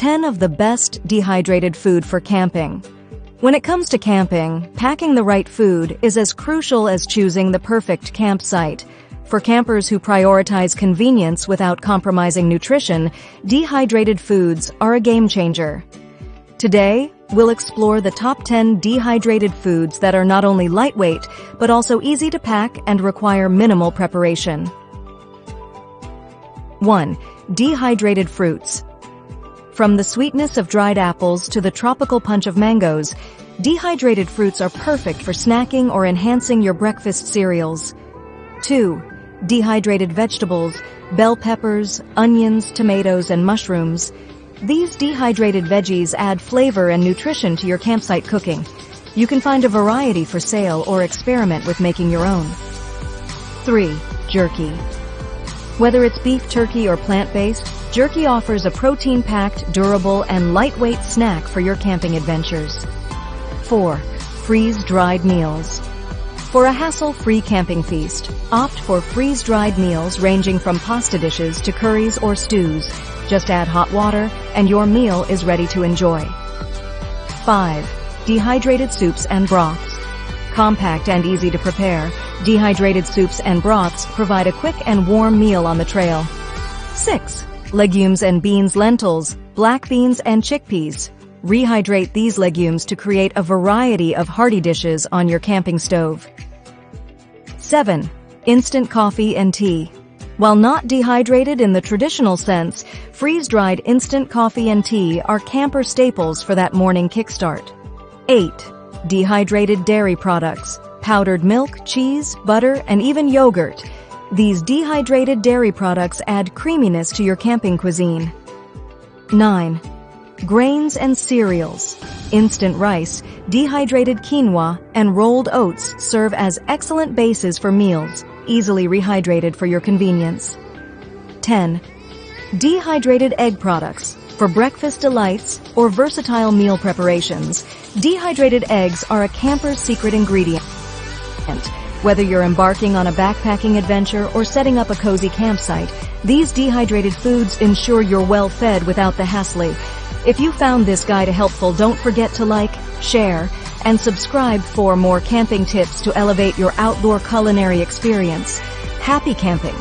10 of the best dehydrated food for camping. When it comes to camping, packing the right food is as crucial as choosing the perfect campsite. For campers who prioritize convenience without compromising nutrition, dehydrated foods are a game changer. Today, we'll explore the top 10 dehydrated foods that are not only lightweight, but also easy to pack and require minimal preparation. 1. Dehydrated fruits. From the sweetness of dried apples to the tropical punch of mangoes, dehydrated fruits are perfect for snacking or enhancing your breakfast cereals. 2. Dehydrated vegetables, bell peppers, onions, tomatoes, and mushrooms. These dehydrated veggies add flavor and nutrition to your campsite cooking. You can find a variety for sale or experiment with making your own. 3. Jerky. Whether it's beef, turkey, or plant-based, jerky offers a protein-packed, durable, and lightweight snack for your camping adventures. 4. Freeze-dried meals. For a hassle-free camping feast, opt for freeze-dried meals ranging from pasta dishes to curries or stews. Just add hot water, and your meal is ready to enjoy. 5. Dehydrated soups and broths. Compact and easy to prepare, dehydrated soups and broths provide a quick and warm meal on the trail. 6. Legumes and beans, lentils, black beans, and chickpeas. Rehydrate these legumes to create a variety of hearty dishes on your camping stove. 7. Instant coffee and tea. While not dehydrated in the traditional sense, freeze-dried instant coffee and tea are camper staples for that morning kickstart. 8. Dehydrated dairy products. Powdered milk, cheese, butter, and even yogurt. These dehydrated dairy products add creaminess to your camping cuisine. 9. Grains and cereals. Instant rice, dehydrated quinoa, and rolled oats serve as excellent bases for meals, easily rehydrated for your convenience. 10. Dehydrated egg products. For breakfast delights or versatile meal preparations, dehydrated eggs are a camper's secret ingredient. Whether you're embarking on a backpacking adventure or setting up a cozy campsite, these dehydrated foods ensure you're well fed without the hassle. If you found this guide helpful, don't forget to like, share, and subscribe for more camping tips to elevate your outdoor culinary experience. Happy camping!